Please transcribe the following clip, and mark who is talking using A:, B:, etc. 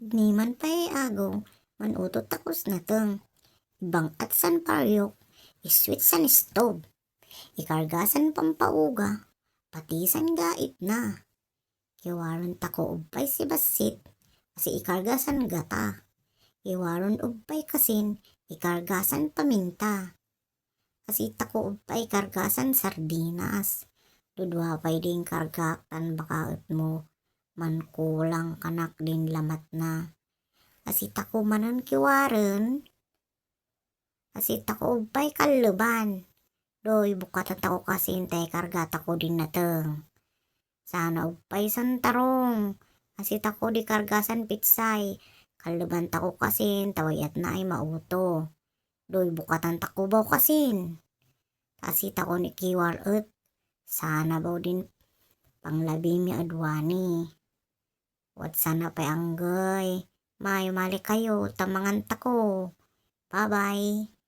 A: Ni man pa'y agaw, manutot takos na teng. Ibang at san paryok, iswit san stove. Ikargasan pampauga, patisan gait na. Kiwaron tako ubay si basit, kasi ikargasan gata. Iwaron ubay kasin, ikargasan paminta. Kasi tako ubay kargasan sardinas. Dudwa pa'y din kargaktan bakaot mo, man kulang kanak din lamat na. Kasi tako manan kiwaron, kasi tako ubay kaluban. Doy bukatan tako kasi hintay kargata ko din nateng. Sana ubay santarong, kasi tako di kargasan pitsay. Kaluban tako kasin, tawayat na ay mauto. Doy bukatan tako baw kasin. Kasi tako ni kiwar ut, sana baw din panglabi mi adwani. Wat sana pa'y anggay. Mayo mali kayo, tamangan tako. Bye-bye.